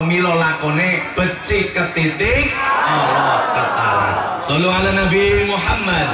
Milo lakone becik ketitik Allah ketara. Sallu ala Nabi Muhammad.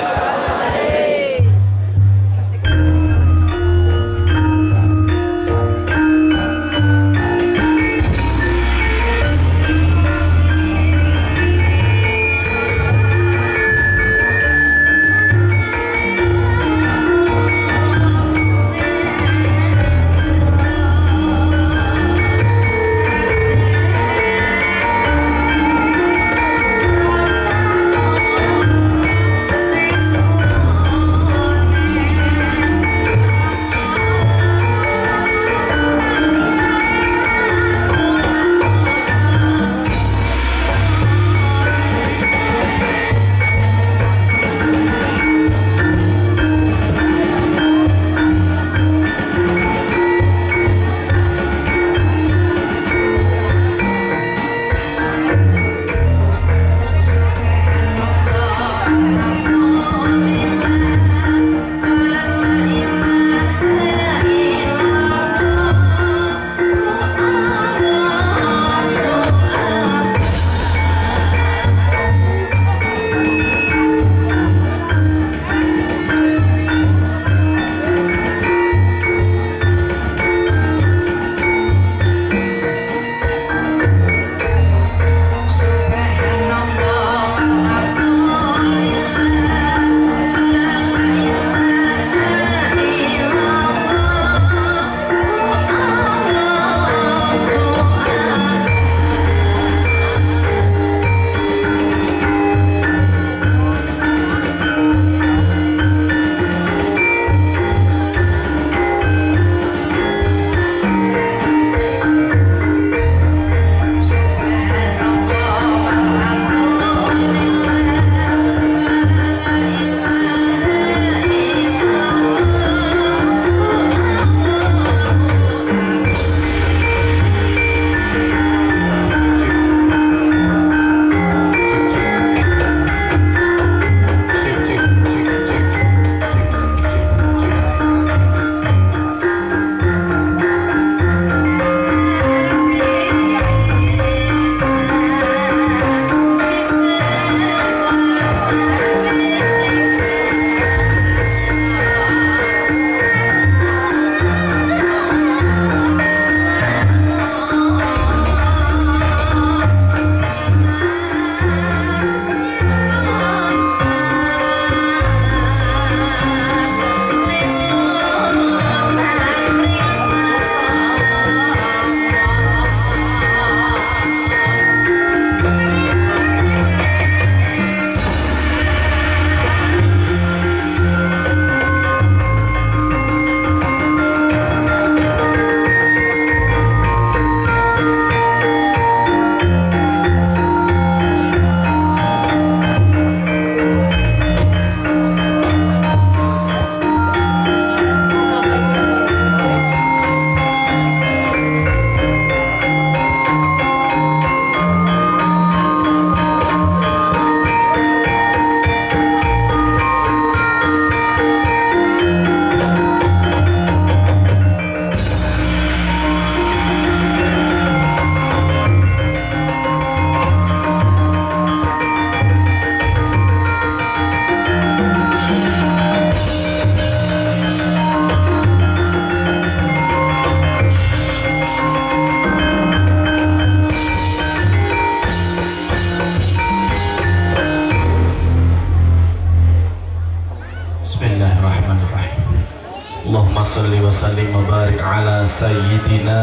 Allahumma salli wa sallim wa barik ala sayyidina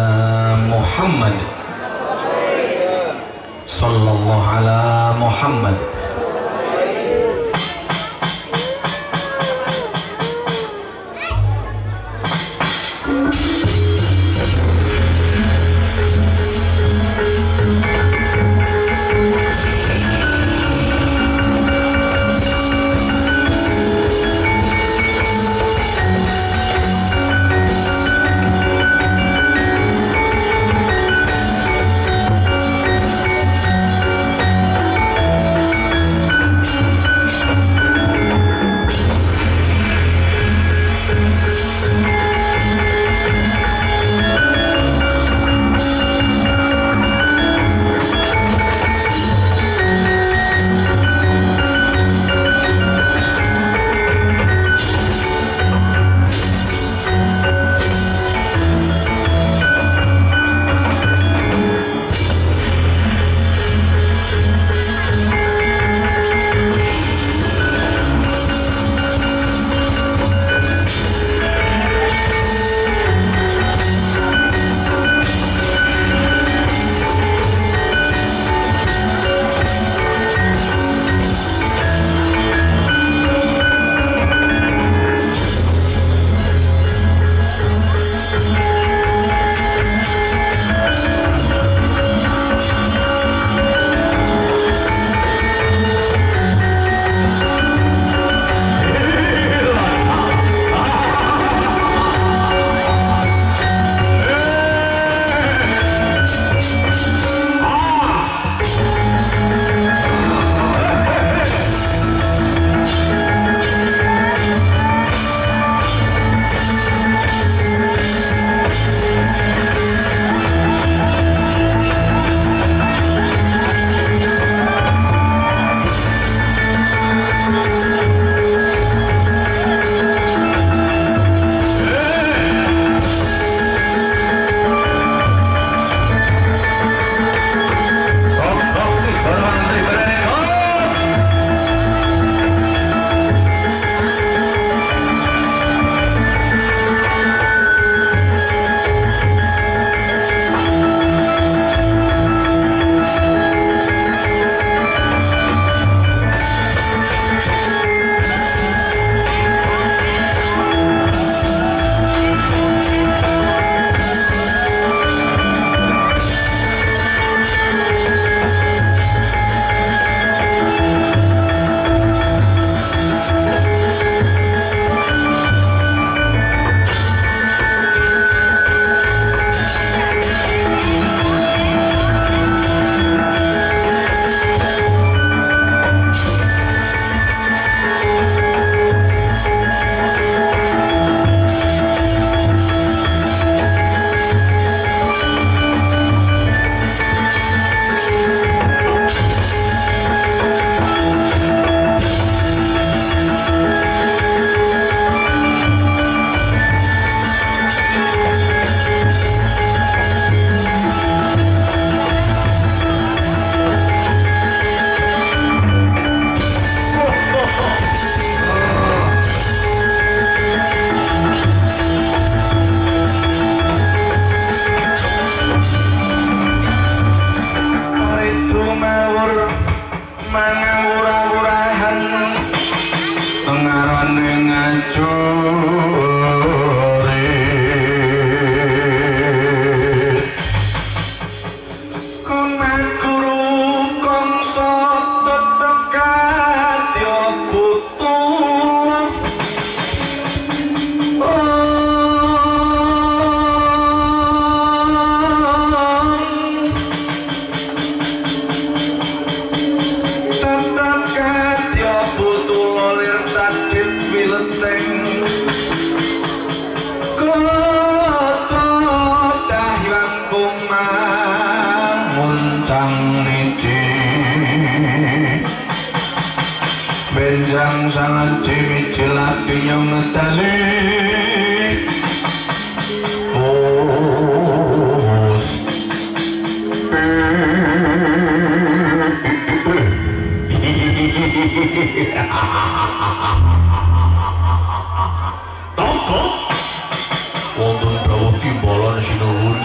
Muhammad sallallahu ala Muhammad. mangang urah-urahan ngarane ngajuri kuna guru kongso tetep kadya kutu benjang sangat cimicil hatinya ngetali bos toko wonten dawuh timbalan sinuwun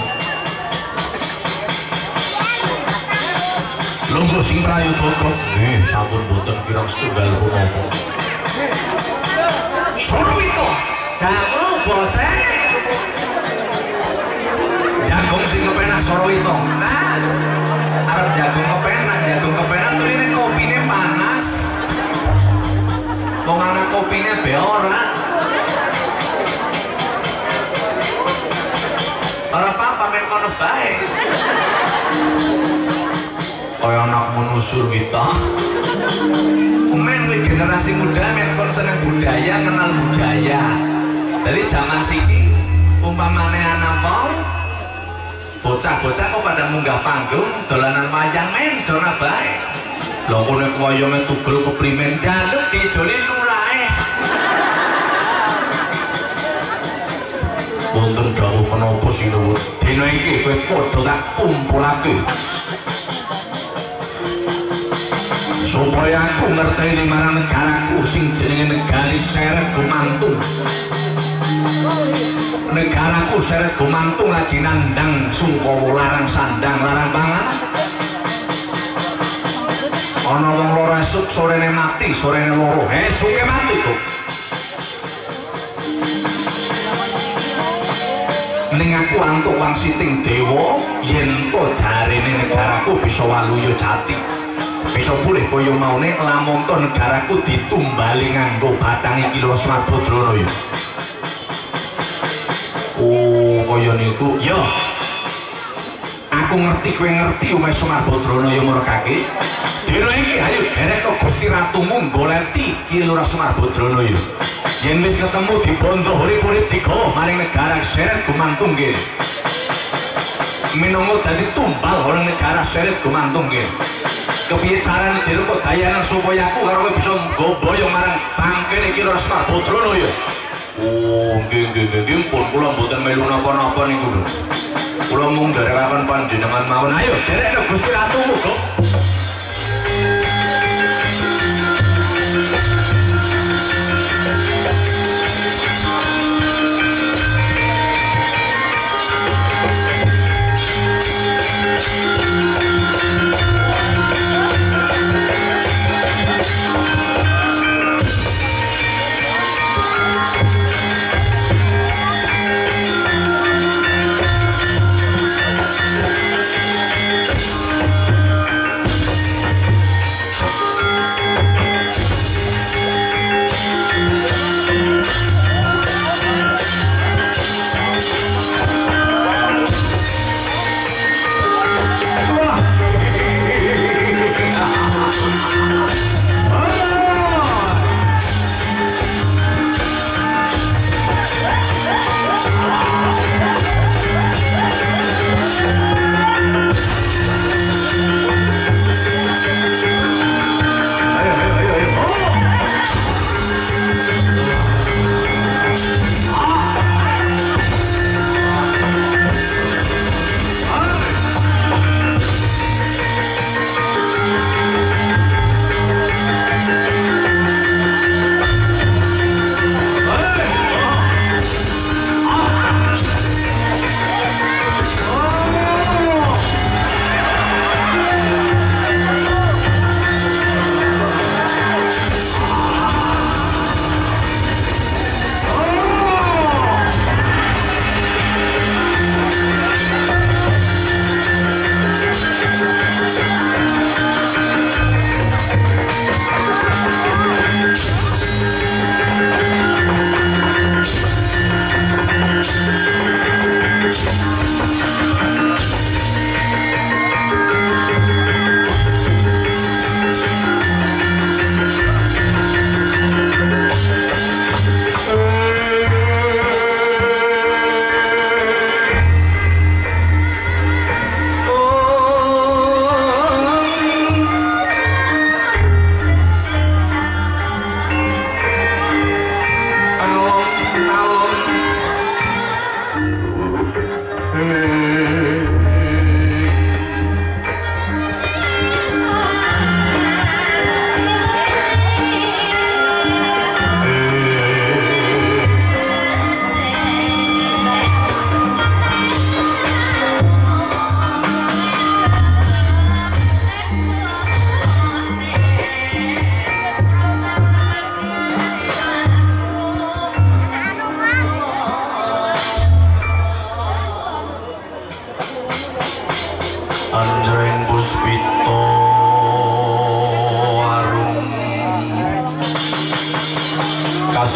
lungguh sing prayu toko sampun boten kirang setunggal punapa Sorowito damu bose jagung sing kepenak Sorowito nah arep jagung kepenak turine kopine panas wong ana kopine be ora apa men kono bae kaya anak menusur kita men generasi muda men kon seneng budaya kenal budaya dari zaman siki umpamane anak wong bocah-bocah kok pada munggah panggung dolanan wayang men jona bae lho nek wayange tugel keprimen jaluk dijoli lurae wonten dawuh menapa sinuwun dina iki kowe padha tak kumpulake supaya aku ngerti marang negaraku sing jenenge negari Seret Gumantung negaraku Seret Gumantung lagi nandang Sungkowo larang sandang larang pangan ana wong loro esuk sorene mati sorene loro esuke mati kok ning aku antuk wang siting dewa yen to jarine negaraku bisa waluya jati bisa pulih kaya maune lamun to negaraku ditumbali nganggo batang iki lho Semar Badranaya oh kaya niku ya aku ngerti kowe ngerti ume Semar Badranaya murekake dina iki ayo derek kok Gusti Ratumu goleti iki lho Semar Badranaya yen wis ketemu dibondo urip-urip digawa maring negara Seret Gumantung nggih minangka dadi tumbal orang negara Seret Gumantung nggih kepiye carane dirukut dayanan supaya aku karo kowe bisa nggoboyo marang bangkene iki lho Semar Badranaya oh nggih pun kula mboten melu napa-napa niku lho kula mung derekaken panjenengan mawon ayo derek Gusti Ratumu kok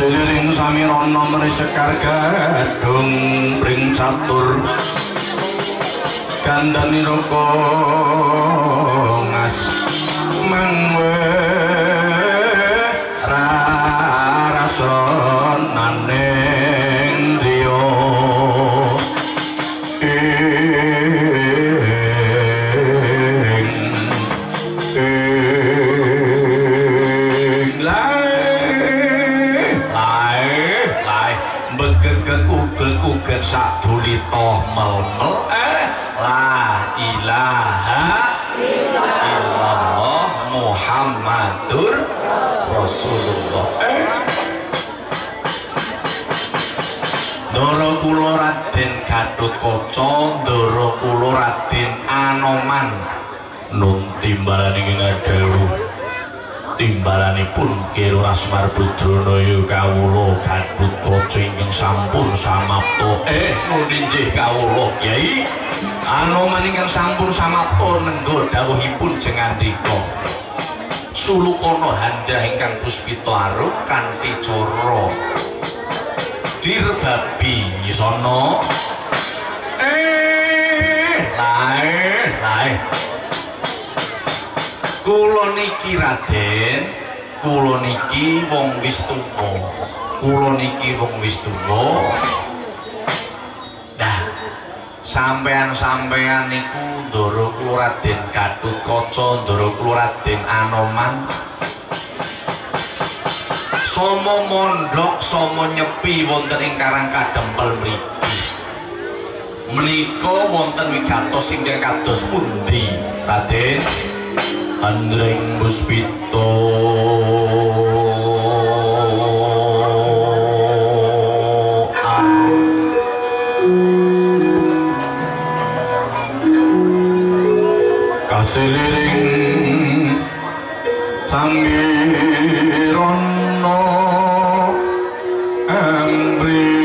kasiliring samirana mri sekar gadung pring catur gandani roko ngas mangwe rasonaning driya kuget sak dulita melmel la ilaha illallah Muhammadur Rasulullah Ndara kula Raden Gatotkaca ndara kula Raden Anoman nun timbalane ngadawu timbalanipun Kira Asmarbudranaya kawula Gatotkaca ingkang sampun samapta nun inggih kawula Kyai Anoman ingkang sampun samapta nengga dawuhipun jengandika Sulukana Hanjah ingkang puspita arup kanthi cara dirbabi sono lae kula niki Raden kula niki wong wis tuwa nah sampean-sampean niku ndara kula Raden Gatotkaca ndara kula Raden Anoman sama mondhok sama nyepi wonten ing Karang Kadempel mriki menika wonten wigatos ingkang kados pundi Raden Andreng Puspita kasiliring Sangirana Amri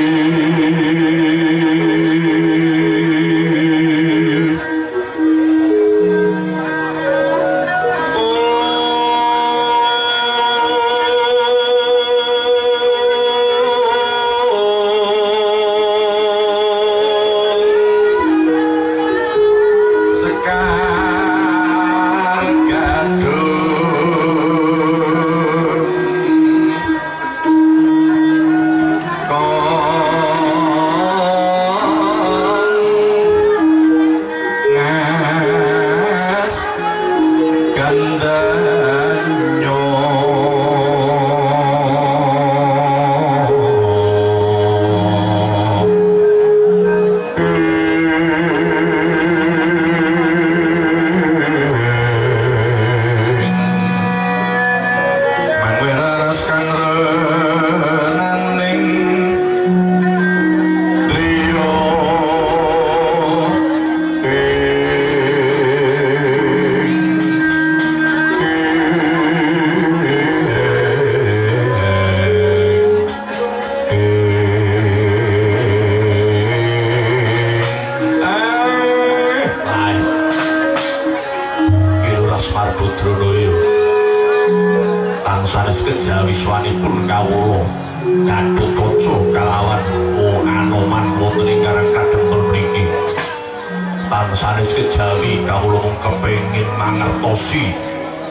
sanes kejawi kawula mung kepengin mangertosi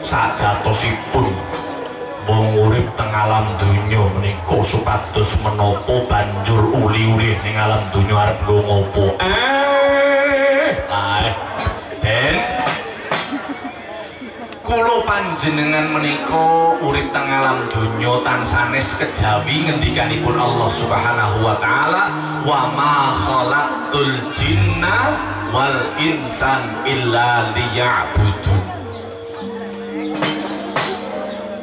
sajatosipun wong urip teng alam donya menika supados menapa banjur uli-uli ning alam donya arep nggo ngopo Den kula panjenengan menika urip teng alam donya tan sanes kejawi ngendikanipun Allah Subhanahu wa taala wa ma khalaqtul jinna wal insan illa liya'budun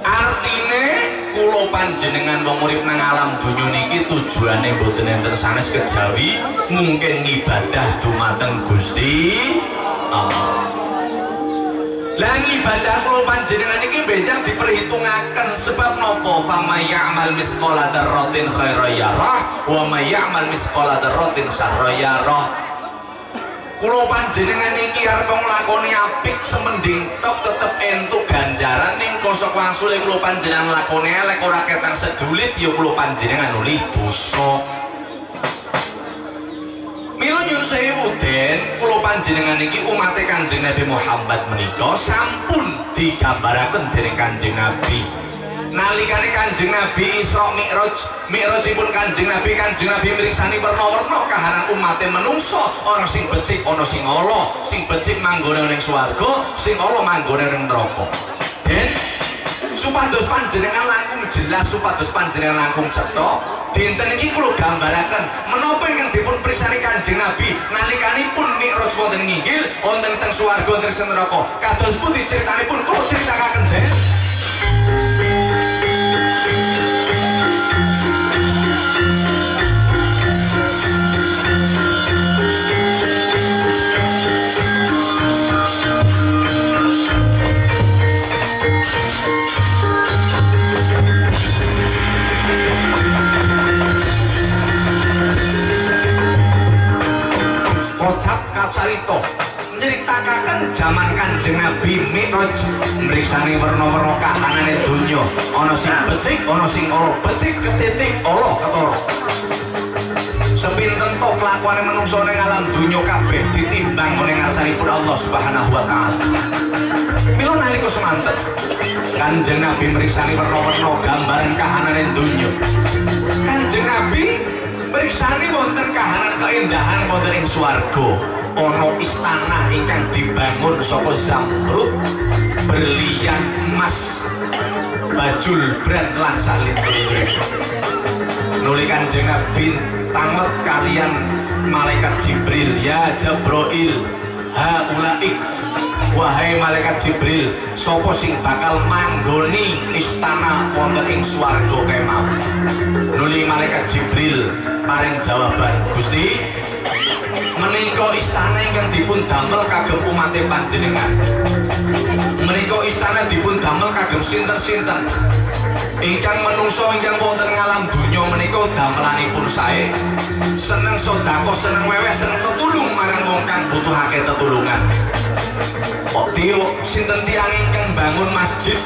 artine kula panjenengan wong urip nang alam donya niki tujuane mboten enten sanes kejawi mungkin ngibadah dumateng Gusti Allah lah ibadah kula panjenengan niki benjang diperhitungaken sebab napa famay ya'mal misqala dzarratin khairan yarah wa may ya'mal misqala dzarratin syarran yarah kula panjenengan iki arep nglakoni apik semending tok tetep entuk ganjaran ning mongso wangsule kula panjenengan lakone elek ora ketang sedulit ya kula panjenengan nuli dosa. Mila nyuwun sewu Den, kula panjenengan iki umat Kanjeng Nabi Muhammad menika sampun digambaraken dening Kanjeng Nabi. Nalikane Kanjeng Nabi Isra Mi'rajipun Kanjeng Nabi mirsani werna-werna kahanan umate menungso, ana sing becik ana sing ala, sing becik manggone ning swarga, sing ala manggone ning neraka. Den supados panjenengan langkung jelas, supados panjenengan langkung cetha, dinten iki kula gambaraken menapa ingkang dipun pirsani Kanjeng Nabi nalikanipun mi'raj wonten nginggil wonten teng swarga wonten teng neraka. Kados pundi critanipun kula critakaken Den. Kocap kacarita nyritakaken jaman Kanjeng Nabi Mi'raj mriksani werna-werna kahanane donya, ana sing becik ana sing ala, becik ketitik ala ketara. Sepinten to kelakuane manungsa ning alam donya kabeh ditimbang ning ngarsanipun Allah Subhanahu wa taala. Mila nalika semanten Kanjeng Nabi mriksani werna-werna gambaran kahanane donya, Kanjeng Nabi mriksani wonten kahanan keindahan wonten ing swarga, ana istana ingkang dibangun saka zamrud, berlian, emas, bajul bran lan salintune. Nuli Kanjeng Nabi tamet kalian malaikat Jibril, ya Jibril haulaik, wahai malaikat Jibril, sapa sing bakal manggoni istana wonten ing swarga kemawon. Nuli malaikat Jibril paring jawaban, Gusti, menika istana ingkang dipun damel kagem umat panjenengan. Menika istana dipun damel kagem sinten-sinten ingkang menungso ingkang wonten ngalam donya menika damelanipun sae, seneng sedekah, seneng weweh, seneng tetulung marang wong kang butuhake tetulungan. Kok sinten tiyang ingkang bangun masjid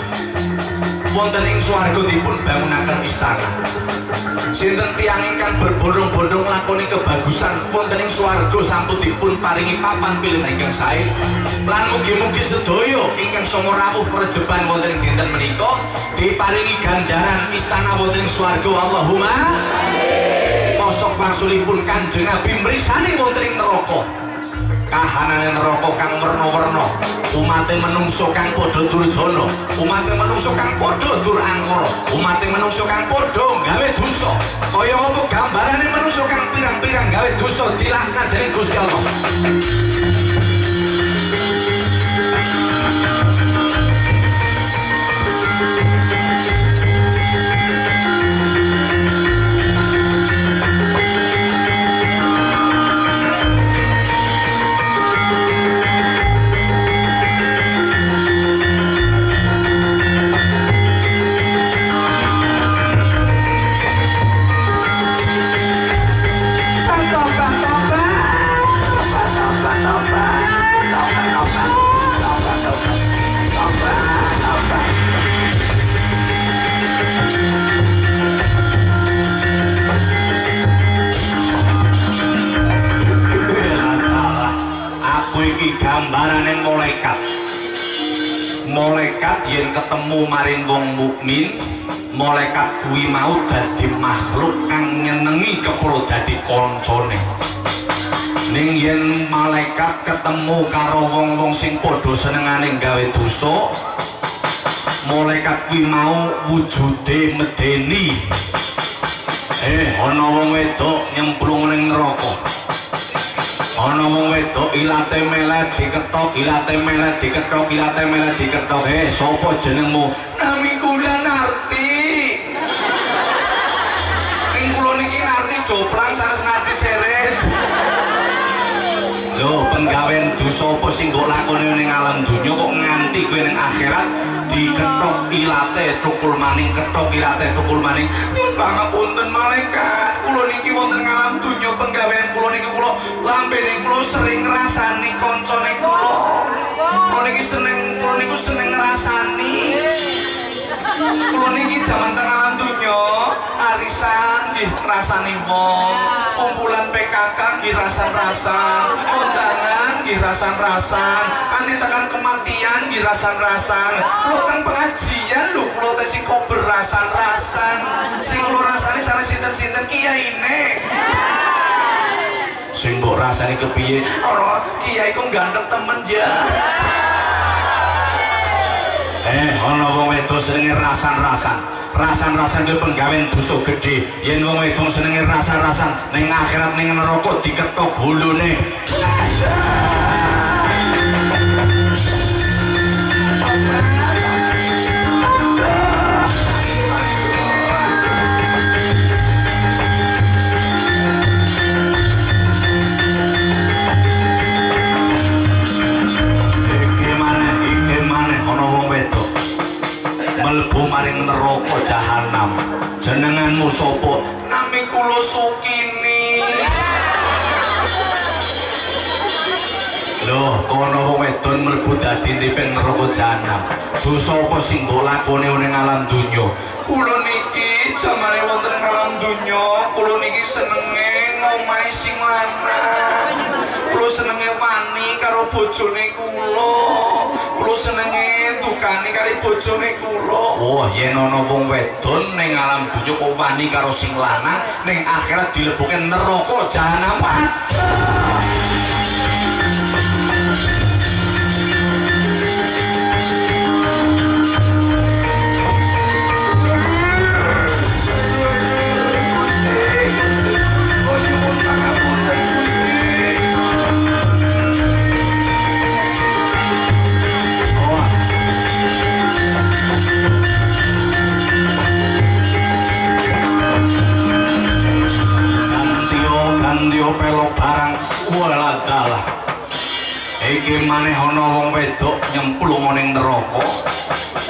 wonten ing swarga dipun bangunaken istana. Sinten tiyang ingkang berbondong-bondong lakoni kebagusan wonten ing swarga sampun dipun paringi papan pilihan ingkang sae. Lan mugi-mugi sedaya ingkang sama rawuh prejeban wonten ing dinten menika diparingi ganjaran istana wonten ing swarga. Allahumma amin. Posok wangsulipun Kanjeng Nabi mrisani wonten ing neraka. Kahanane neraka kang werna-werna, umate menungso kang padha durjana, umate menungso kang padha durangkara, umate menungso kang padha gawe dosa. Kaya apa gambarane menungso kang pirang-pirang gawe dosa dilaknat dening Gusti Allah. Gambarane malaikat yen ketemu maring wong mukmin, malaikat kuwi mau dadi makhluk kang nyenengi kepro dadi kancane. Ning yen malaikat ketemu karo wong-wong sing padha senengane gawe dosa, malaikat kuwi mau wujude medeni. Ana wong wedok nyemplung ning neraka. Ana wong wedok ilate melet diketok, ilate melet diketok, ilate melet diketok. Sapa jenengmu? Nami kula Narti. Ning kula niki Narti joplang sanes Narti seret. Lho, penggawean dosa apa sing kok lakone ning alam donya kok nganti kowe ning akhirat diketok ilate tukul maning, ketok ilate tukul maning. Pangapunten malaikat, kula niki wonten ngalam donya penggawean kula niki kula lambene kula sering ngrasani kancane kula. Kula kula niku seneng ngrasani. Kula niki jaman teng alam donya, arisan nggih rasani wong, kumpulan PKK nggih rasan-rasan, kondangan nggih rasan-rasan, kanthi tekan kematian nggih rasan-rasan. Kula teng pengajian lho kula tesi kok berasan-rasan. Sing kula rasani sare sinten-sinten kiyaine. Sing mbok rasani kepiye? Ora kiai kok ganteng temen ya. Ana wong wedok senenge rasan-rasan. Rasan-rasan kuwi penggawean dosa gedhe. Yen wong wedok senenge rasan-rasan, ning akhirat ning neraka diketok gulune. Mlebu maring neraka jahanam. Jenenganmu sapa? Nami kula Sukini. Loh, kono wong wedon mlebu dadi tiping neraka jahanam. Dosa apa sing mbok lakoni ning alam donya? Kula niki jamane wonten ing alam donya, kula niki senenge ngomahi sing lanang. Kula senenge wani karo bojone kula. Kula senenge dukane karo bojone kula. Oh, yen ana wong wedon ning alam donya kok wani karo sing lanang, ning akhirat dilebokke neraka jahanam. Ganti pelok barang wala dalah. Iki maneh ana wong wedok nyemplung ning neraka,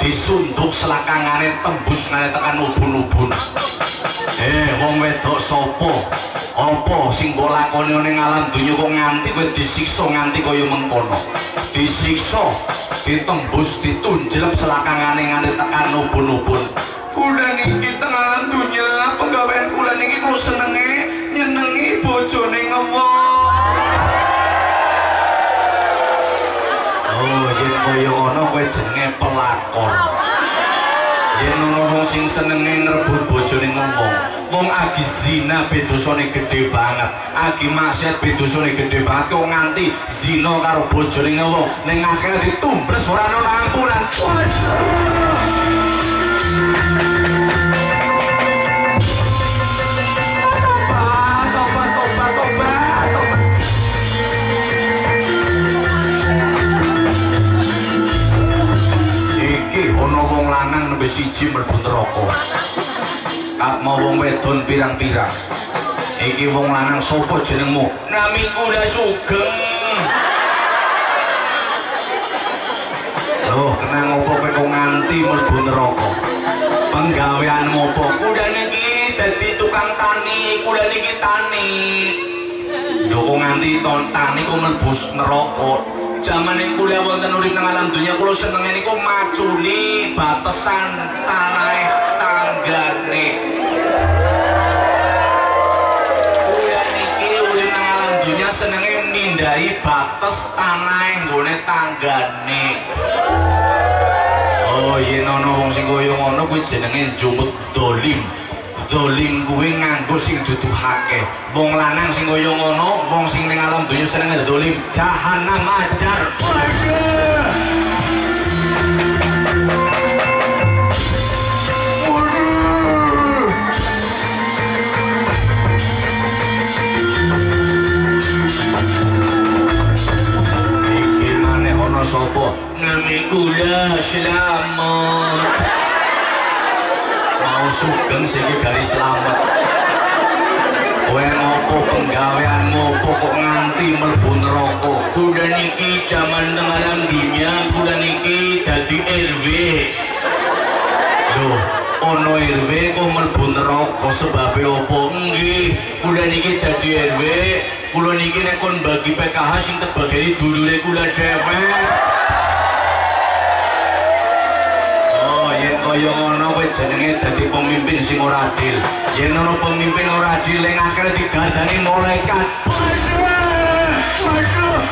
disunduk selakangane tembus nganti tekan ubun-ubun. Wong wedok sapa? Apa sing mbok lakoni ning alam donya kok nganti kowe disiksa nganti kaya mengkono? Disiksa, ditembus, ditunjlep selakangane nganti tekan ubun-ubun. Kula niki teng alam donya, penggawean kula niki kula senenge nyenengi bojone ngewong. Oh, yen kaya ngono kowe jenenge pelakon. Yen ana wong sing senenge ngrebut bojone ngewong, wong agi zina bedosane gedhe banget, agi maksiat bedosane gedhe banget kok nganti zina karo bojone ngewong, ning akhire ditumbres ora ana ampunan. Ana wong lanang nembe siji mlebu neraka. Kak mau wong wedon pirang-pirang. Iki wong lanang sapa jenengmu? Nami kula Sugeng. Loh, kenang opo kowe kok nganti mlebu neraka? Penggaweanmu opo? Kula niki dadi tukang tani, kula niki tani. Lho kok nganti tani kok mlebu neraka? Jamane kula wonten urip nang alam donya kula senenge niku maculi batesan tanah tanggane. Kula niki urip nang alam donya senenge mindhahi bates tanah nggone tanggane. Oh, yen ana wong sing kaya ngono kuwi jenenge njumut dolim. Dolim kuwi nganggo sing duduhake. Wong lanang sing kaya ngono, wong sing ning alam donya senenge dolim, jahanam ajar. Iki maneh ana sapa? Nami kula Slamet. Mau Sugeng sing garis selamat. Kowe ngopo penggaweanmu opo kok nganti mlebu neraka? Kula niki jaman teng alam dunya, kula niki dadi RW. Lho, ana RW kok mlebu neraka sebabe opo? Nggih, kula niki dadi RW. Kula niki nek kon bagi PKH sing tebagane dulure kula dhewe. jenenge dadi pemimpin sing ora adil. Yen ana pemimpin ora adil ning akhire digandani malaikat. Waduh.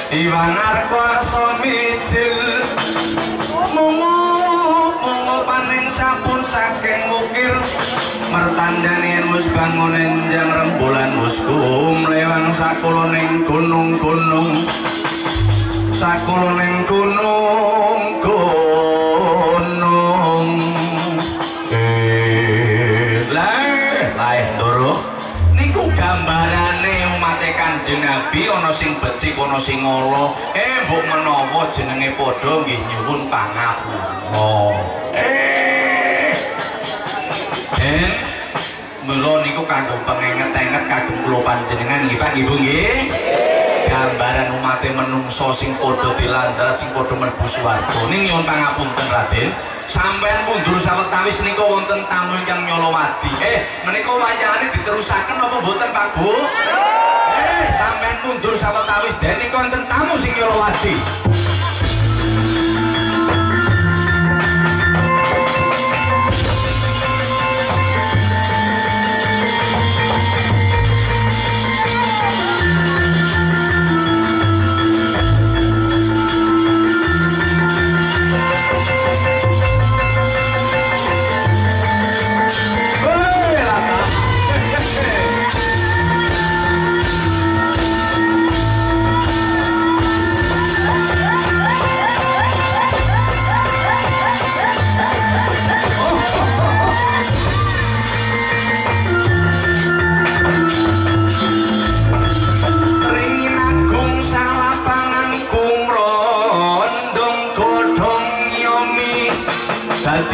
Iwan Arkoso mijil mungu paning sampun saking mukir mertandani wis bangun enjang rembulan wis lewang sakulaning gunung-gunung sakulaning gunung-gunung lae ndoro niku gambarane Kanjeng Nabi ana sing becik ana sing ngolo mbok menawa jenenge padha nggih nyuwun pangapura mula niku kanggo pengenget-enget kagem kula panjenengan nggih Pak Ibu nggih gambaran umat menungso sing padha dilandrat sing padha mlebu swarga ning nyuwun pangapunten Raden sampeyan mundur sawetawis nika wonten tamu ingkang nyolowadi menika wayahane diterusaken napa mboten Pak Bu sampeyan mundur sawetawis dene wonten tamu sing nyolowadi.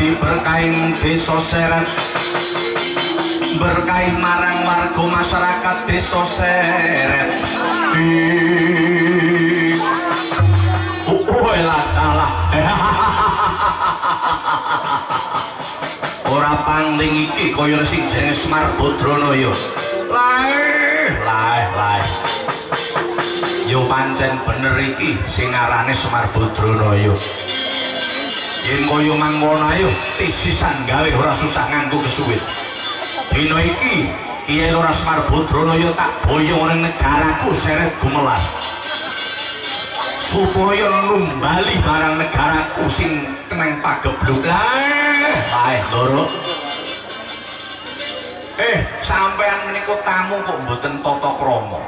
Berkain desa seret berkain marang warga masyarakat desa seret latalah ora pangling iki kaya sing jenenge Semar Badranaya lae yo pancen bener iki sing arane Semar Badranaya. Yen kaya mangkono ayo tisisan gawe ora susah nganggo kesuwit. Dina iki Kiai Lurah Semar Badranaya tak boyong ning negaraku seret gumelar. Supaya numbali marang negaraku sing keneng pagebluk. Bae, Loro. Sampean menika tamu kok mboten tata krama.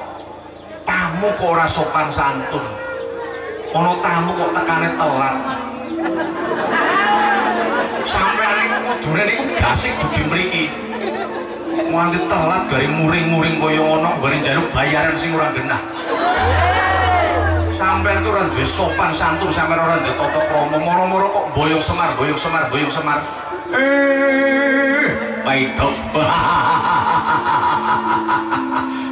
Tamu kok ora sopan santun. Ana tamu kok tekane telat. Sampeyan niku kudune niku gasik dugi mriki. Nganti telat gari muring-muring kaya ngono, gari njaluk bayaran sing ora genah. Sampeyan ku ora duwe sopan santun, sampeyan ora duwe tata krama, moro-moro kok boyong Semar. Baidok.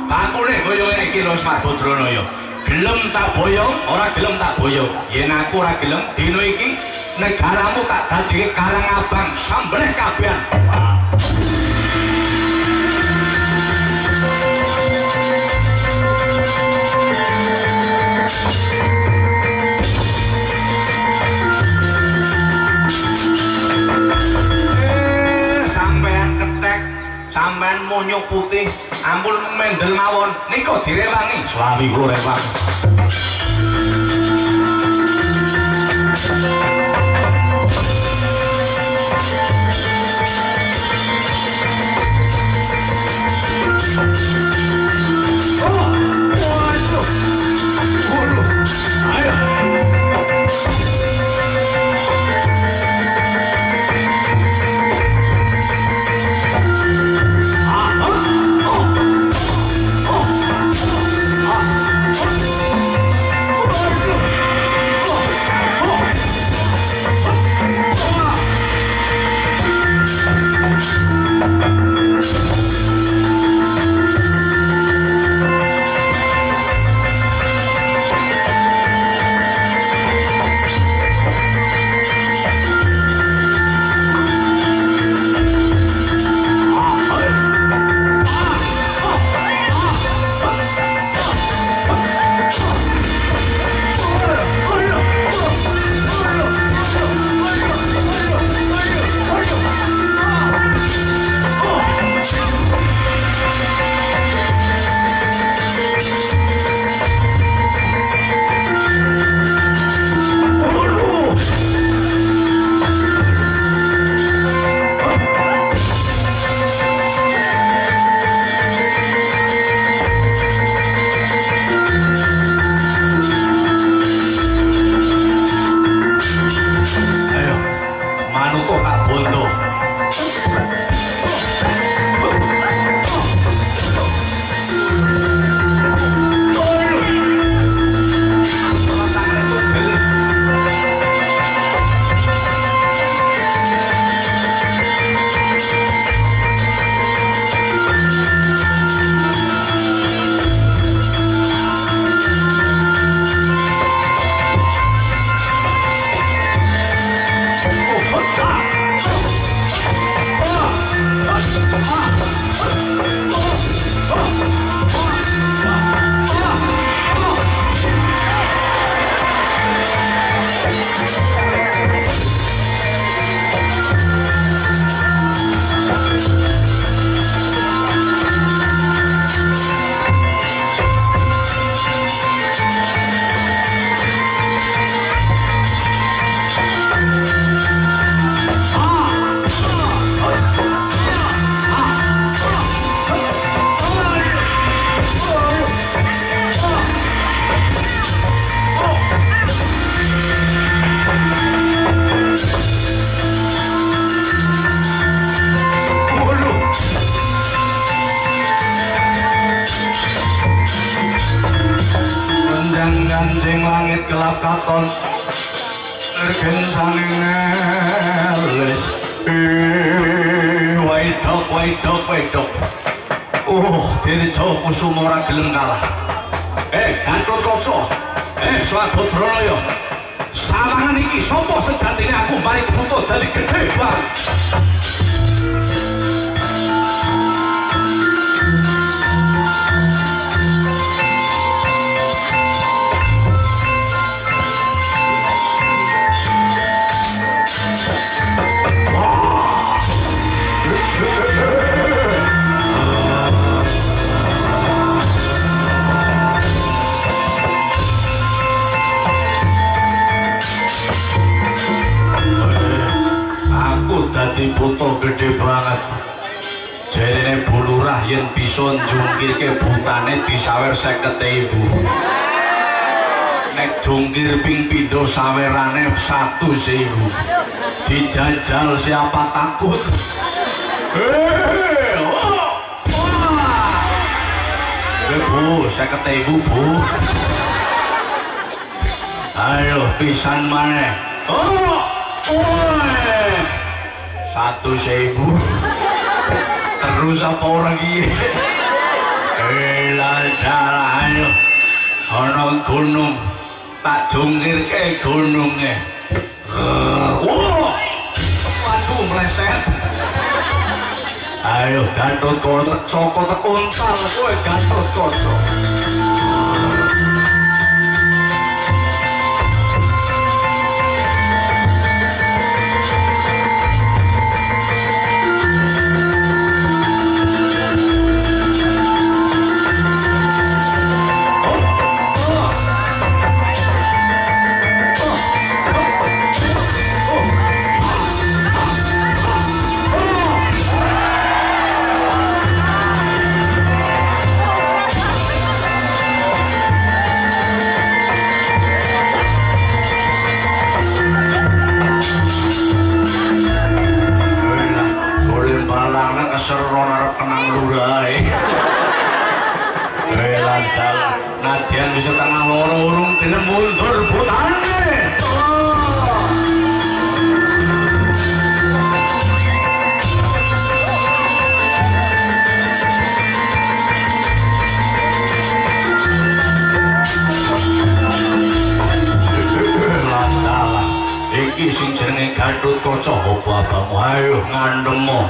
Bakune boyonge iki lho Semar Badranaya. Gelem tak boyong, ora gelem tak boyong. Yen aku ora gelem dina iki negaramu tak dadi karang abang sambreh kabehan. ampun mendel mawon nika direwangi swawi kula rewang Kanjeng langit gelap katon ergen saning ngelis wedok Dirjo Kusuma ora gelem kalah Gatotkaca Swabadraya sawangan iki sapa sejatine aku mari butuh dadi gedhe wae dadi butuh gede banget jarene bulurah yen bisa njungkirke butane disawer 50.000 nek jungkir ping pindho sawerane 100.000 dijajal siapa takut Bu 50.000 Bu ayo pisan maneh 100.000 terus apa orang gini ayo ana gunung tak jungkir ke gunungnya waduh meleset ayo Gatotkaca cokot untal kowe Gatotkaca Nadyan bisa tengah loro urung gelem mundur putane. Iki sing jenenge Gatotkaca apa abamu ayo ngandemo.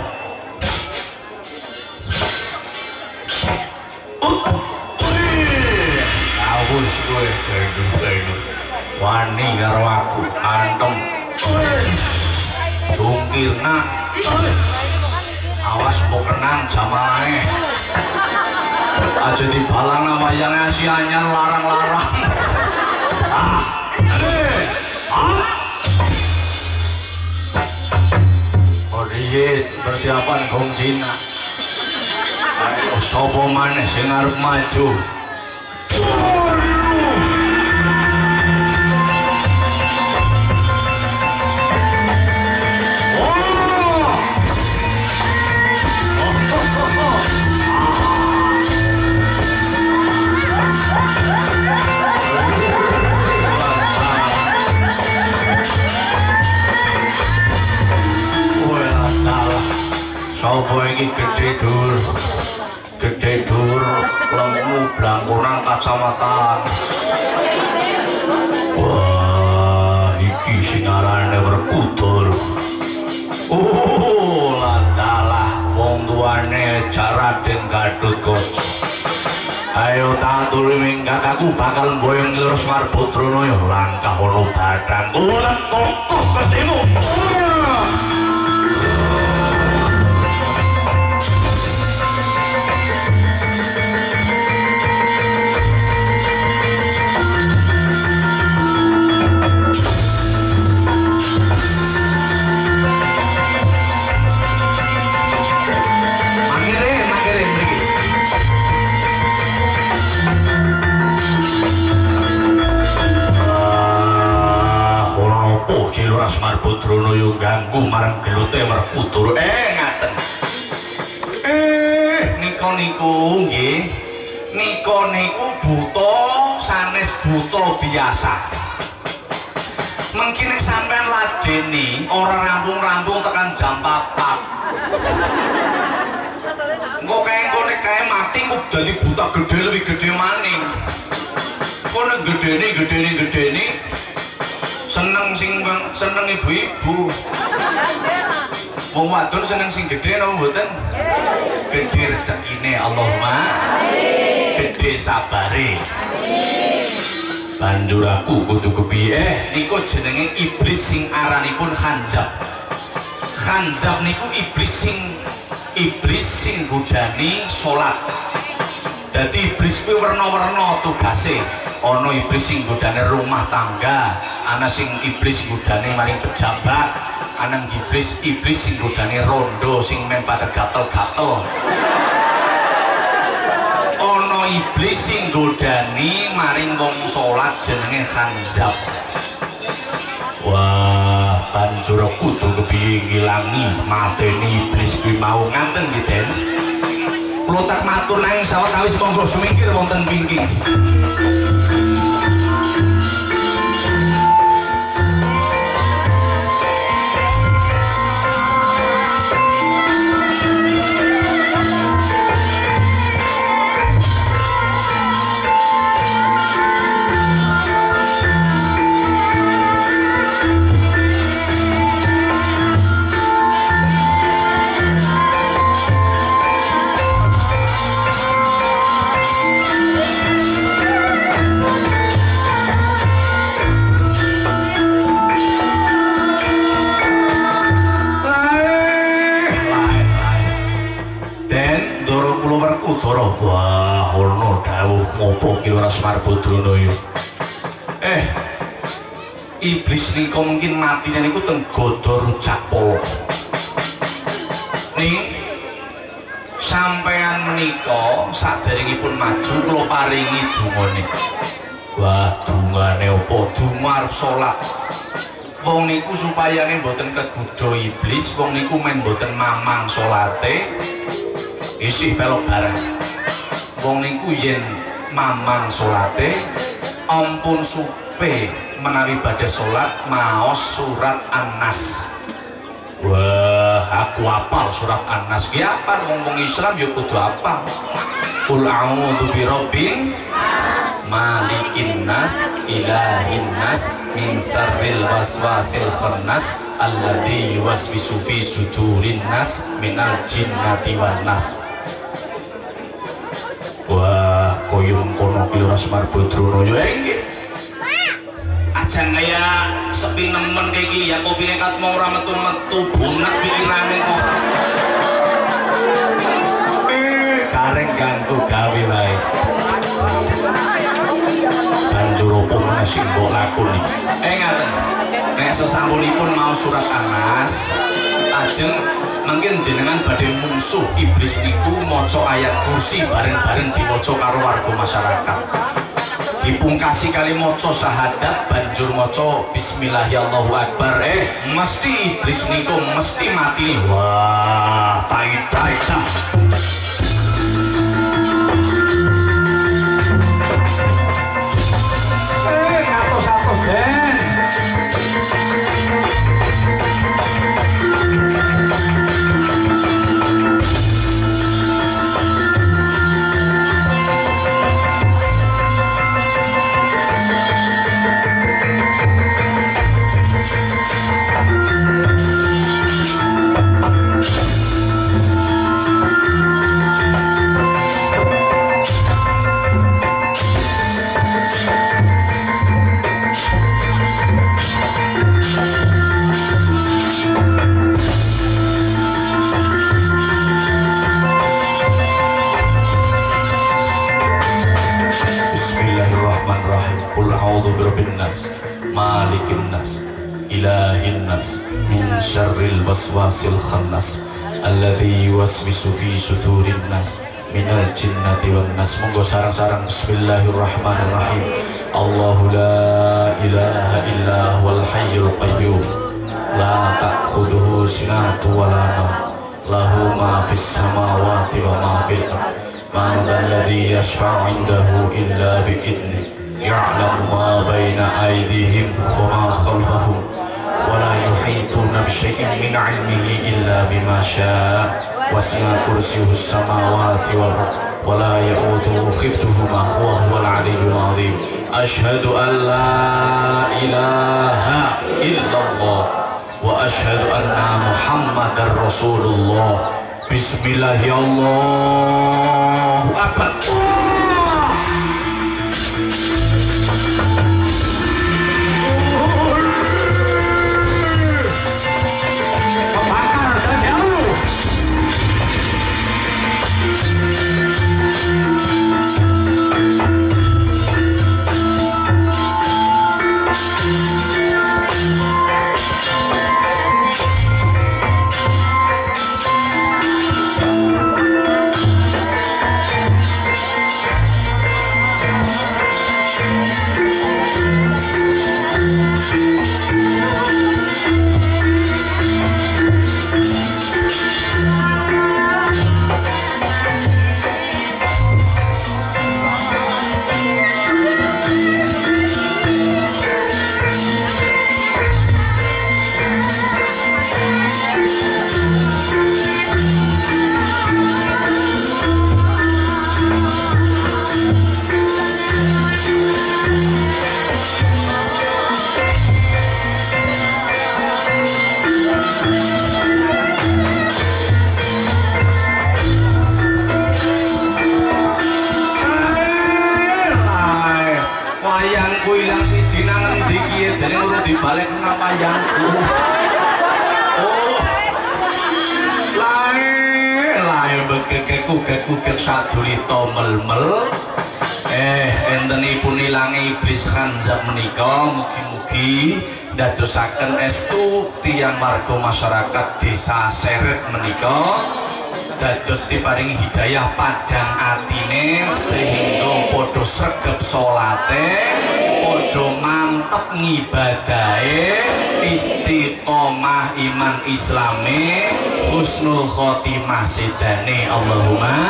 Awus kowe gaduh-gaduh. Wani karo aku antem. Tungkirna. Awas mbok kenang jamahe. Aja dibalang wayang asianyan larang-larang. Persiapan Gong Cina. Ayo sapa maneh sing arep maju. Sopo iki gede dur, lemu blangkonan kacamata. Wah, iki sing arane Werkudara. Oh, ladalah wong tuane Raden Gatotkaca. Ayo tak turu minggat aku bakal mboyong lurus Marbadrana ya langkah ana bathang. Ora kok ketemu. Ras Marbadrana yo ganggu marang gelote Werkudara. Ngaten. Nika niku nggih. Nika niku buta sanes buta biasa. Mengkene sampean ladeni ora rampung-rampung tekan jam 4. Engko kae mati kok dadi buta gede lebih gede maning. Kono gedene seneng ibu-ibu. Wong wadon seneng sing gedhe napa mboten? Gedhe rezekine Allahumma. Gedhe sabare. Banjur aku kudu kepiye? Niku jenenge iblis sing aranipun Khanzab. Khanzab niku iblis sing godani salat. Dadi iblis kuwi werna-werna tugase. Ana iblis sing godane rumah tangga, ana sing iblis godane maring pejabat, ana iblis sing godane rondo sing men pada gatel-gatel. Ana iblis sing godani maring wong salat jenenge Khanzab. Wah, banjur kudu kepiye ngilangi mateni iblis kuwi mau ngaten nggih, Den. Kula tak matur nang sawetawis monggo semingkir wonten pinggir. Wah, ono dawuh ngopo ki Ras Marbadrana yo. Iblis nika mungkin matine niku teng Gada Rucakpala. Ning sampean menika saderengipun maju kula paringi dungane. Wah, dungane opo? Donga arep salat. Wong niku supayane mboten kegodha iblis, wong niku men mboten mamang salate. Isih pelok bareng. Wong niku yen mamang salate ampun supe menawi badhe salat maos surat An-Nas. Wah, aku apal surat An-Nas ki apa ngomong Islam ya kudu apal. Qul a'udzu birabbin malikin nas ilahin nas min syarril waswasil khannas alladzi yuwaswisu fi sudurin nas minal jinnati wan nas. Wah, koyo kono ki ora Semar Badrono ya nggih. Aja kaya sepi nemen kayak gini ya kopi nekat mau ora metu-metu bunak pikirane kok. Kareng ganggu gawe wae. Banjur opo meneh sing mbok lakoni. Ngaten. Nek sesampunipun mau surat An-Nas, ajeng mungkin jenengan badhe mungsuh iblis niku maca ayat kursi bareng-bareng diwaca karo warga masyarakat. Dipungkasi kali maca syahadat banjur maca bismillahirrahmanirrahim mesti iblis niku mesti mati. Wah, taita. Ngatos-atos den. Malikin nas ilahin nas min syarril waswasil khannas alladzi yuwaswisu fi sudurin nas minal jinnati wan nas. Monggo sarang-sarang bismillahirrahmanirrahim. Allahu la ilaha illa huwal hayyul qayyum la ta'khudhuhu sinatun wa la nawm lahu ma fis samawati wa ma fil ardh man alladzi yashfa'u 'indahu illa bi idnihi يعلم ما بين أيديهم وما خلفهم ولا يحيطون بشيء من علمه إلا بما شاء وسع كرسيه السماوات والأرض ولا يؤوده حفظهما وهو العلي العظيم. أشهد أن لا إله إلا الله وأشهد أن محمدا رسول الله. بسم الله الله أكبر. Dibalik kenapa yangku? Oh, lain begegek sadurita mel-mel. Entenipun ilange iblis khanzab menika mugi-mugi ndadosaken estu tiyang warga masyarakat desa Seret menika dados diparingi hidayah padang atine sehingga padha sregep salate, padha mantep ngibadahe, istiqomah iman islame, husnul khotimah sedane. Allahumma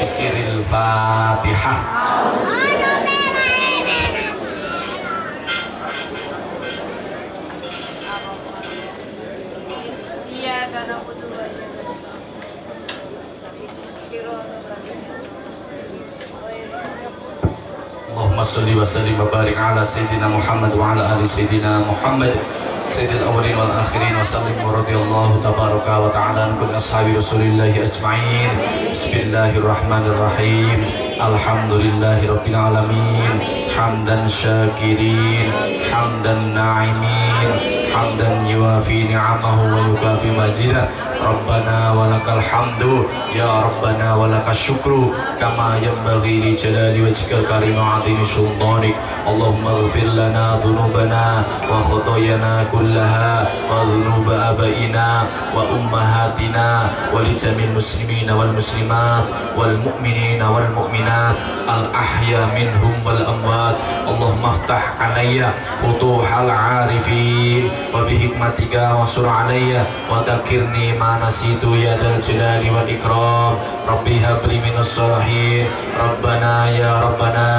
bisiril Fatihah. Allahumma sholli wa sallim wa barik ala sayyidina Muhammad wa ala ali sayyidina Muhammad sayyidil awwalin wal akhirin wa sallim wa radiyallahu tabaraka wa ta'ala an kulli ashabi rasulillahi ajma'in. Bismillahirrahmanirrahim. Alhamdulillahi rabbil alamin. Hamdan syakirin, hamdan na'imin, hamdan yuafi ni'amahu wa yukafi mazidah. Rabbana walakal hamdu ya Rabbana walakal syukru kama yanbaghi li jalali wajhikal karim wa 'azimi sultanik. Allahumma ighfir lana dhunubana wa khotoyana kullaha wa dhunuba abaina wa ummahatina wa li jamil muslimina wal muslimat wal mu'minina wal mu'minat al ahya minhum wal amwat. Allahumma iftah alayya futuhal arifin wa bihikmatika wa sur alayya wa takirni ma nasitu ya dal jalali wal ikram. Rabbi habli minas salihin. Rabbana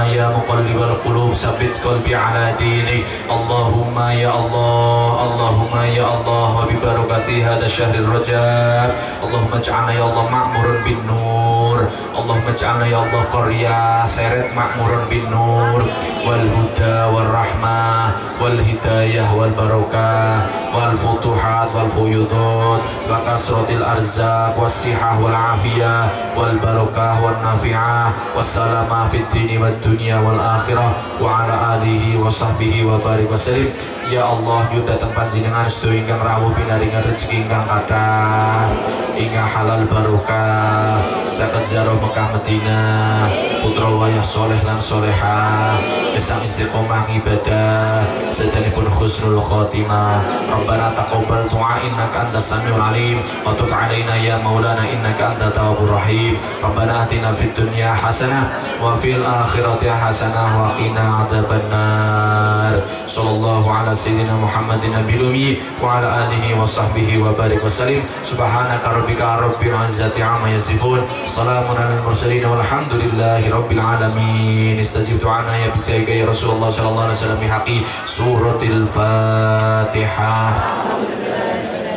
ya muqallibal qulub sabit qalbi ala dinik. Allahumma ya Allah, Allahumma ya Allah, wa bi barakati hadha syahril rajab. Allahumma ij'alna ya Allah ma'murun bin nur. Allahumma ij'alna ya Allah qarya seret ma'murun bin nur wal huda wal rahmah wal hidayah wal barakah wal futuhat wal fuyudat wa kasratil arzaq was sihah wal afiyah wal barakah wal nafi'ah wassalama fid dini wad dunya wal akhirah wa ala alihi wa sahbihi wa barik wa salim. Ya Allah, yuk datang panjenengan sedaya ingkang rawuh pinaringan rezeki ingkang kathah ingkang halal barokah saged ziarah Mekah Madinah putra wayah soleh lan solehah gesang istiqomah ibadah sedanipun husnul khotimah. Rabbana taqabbal du'a innaka antas samiul alim wa tub 'alaina ya maulana innaka antat tawwabur rahim. Rabbana atina fid dunya hasanah wa fil akhirati hasanah wa qina adzabannar. Sallallahu ala sayyidina Muhammadin nabiyil ummi wa ala alihi wa sahbihi wa barik wa salim. Subhanaka rabbika rabbil izzati amma yasifun. Salamun alal mursalin walhamdulillahi rabbil alamin. Istajib du'ana ya bisaika ya Rasulullah sallallahu alaihi wasallam bihaqi suratil Fatihah.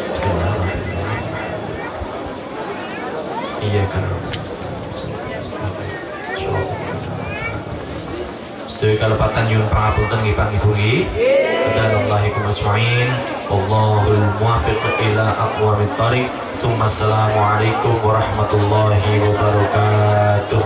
Bismillahirrahmanirrahim. Iyyaka na'budu wa sedaya kalepatan nyuwun pangapunten nggih pangibuni. Qadarallahi kumasmain. Wallahul muwaffiq ila aqwamit thariq. Assalamualaikum warahmatullahi wabarakatuh.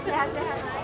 Sehat-sehat.